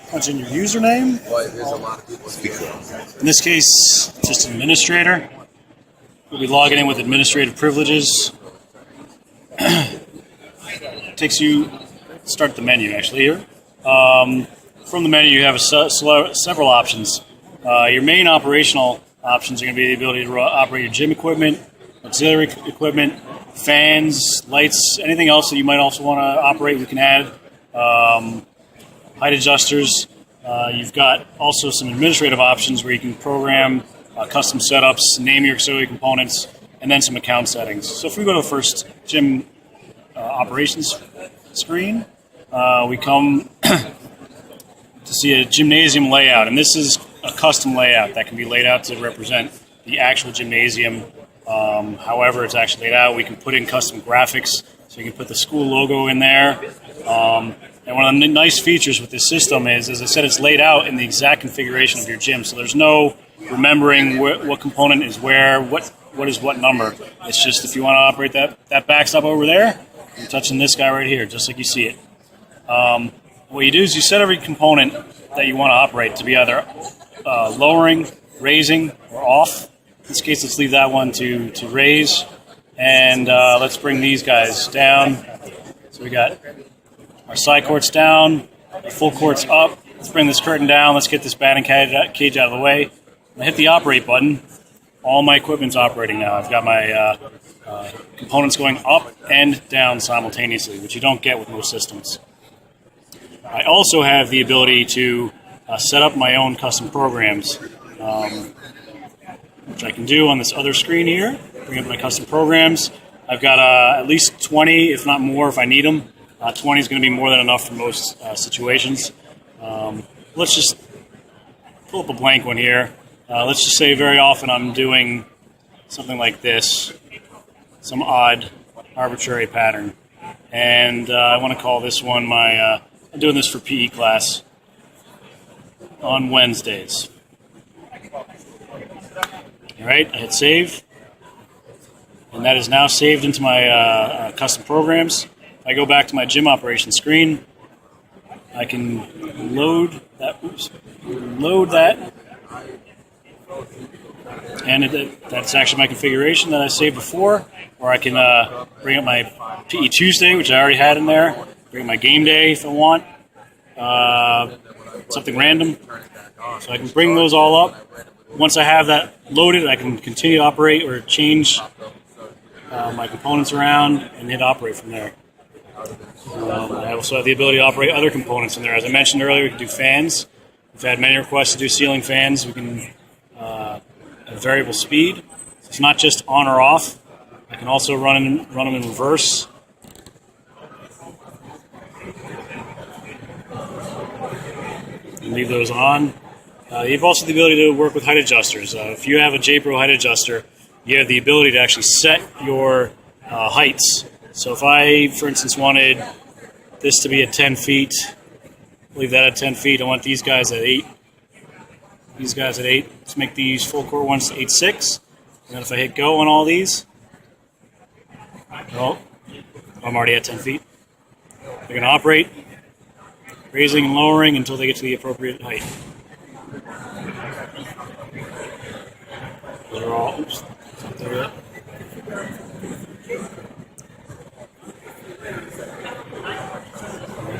punch in your username. In this case, just administrator. We'll be logging in with administrative privileges. Takes you, start the menu actually here. From the menu, you have several options. Your main operational options are going to be the ability to operate your gym equipment, auxiliary equipment, fans, lights, anything else that you might also want to operate. We can add height adjusters. You've got also some administrative options where you can program custom setups, name your auxiliary components, and then some account settings. So if we go to the first gym operations screen, we come to see a gymnasium layout, and this is a custom layout that can be laid out to represent the actual gymnasium. However it's actually laid out, we can put in custom graphics, so you can put the school logo in there. And one of the nice features with this system is, as I said, it's laid out in the exact configuration of your gym, so there's no remembering what component is where, what is what number. It's just if you want to operate that backstop over there, you're touching this guy right here, just like you see it. What you do is you set every component that you want to operate to be either lowering, raising, or off. In this case, let's leave that one to raise. And let's bring these guys down. So we got our side courts down, the full courts up. Let's bring this curtain down. Let's get this batting cage out of the way. I hit the operate button. All my equipment's operating now. I've got my components going up and down simultaneously, which you don't get with most systems. I also have the ability to set up my own custom programs, which I can do on this other screen here. Bring up my custom programs. I've got at least 20, if not more, if I need them. 20 is going to be more than enough for most situations. Let's just pull up a blank one here. Let's just say very often I'm doing something like this, some odd, arbitrary pattern. And I want to call this one my, I'm doing this for PE class on Wednesdays. All right, I hit save. And that is now saved into my custom programs. If I go back to my gym operation screen, I can load that. And that's actually my configuration that I saved before. Or I can bring up my PE Tuesday, which I already had in there. Bring my game day if I want. Something random. So I can bring those all up. Once I have that loaded, I can continue to operate or change my components around and hit operate from there. I also have the ability to operate other components in there. As I mentioned earlier, we can do fans. We've had many requests to do ceiling fans. We can have variable speed. It's not just on or off. I can also run them in reverse. And leave those on. You have also the ability to work with height adjusters. If you have a J-Pro height adjuster, you have the ability to actually set your heights. So if I, for instance, wanted this to be at 10 feet, leave that at 10 feet. I want these guys at 8. These guys at 8. Let's make these full court ones 8.6. And then if I hit go on all these, oh, I'm already at 10 feet. They're going to operate, raising and lowering until they get to the appropriate height. They're all, oops, there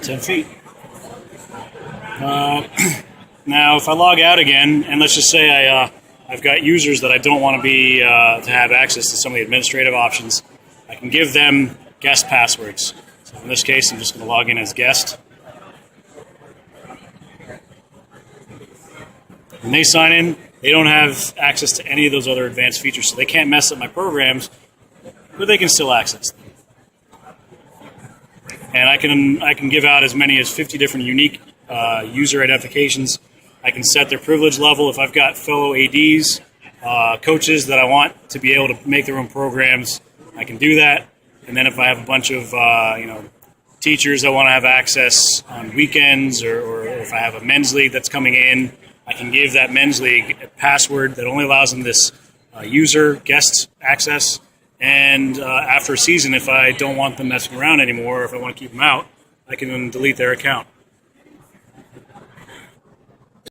10 feet. Now, if I log out again, and let's just say I've got users that I don't want to be to have access to some of the administrative options, I can give them guest passwords. So in this case, I'm just going to log in as guest. When they sign in, they don't have access to any of those other advanced features, so they can't mess up my programs, but they can still access them. And I can give out as many as 50 different unique user identifications. I can set their privilege level. If I've got fellow ADs, coaches that I want to be able to make their own programs, I can do that. And then if I have a bunch of teachers that want to have access on weekends, or if I have a men's league that's coming in, I can give that men's league a password that only allows them this user guest access. And after a season, if I don't want them messing around anymore, or if I want to keep them out, I can delete their account.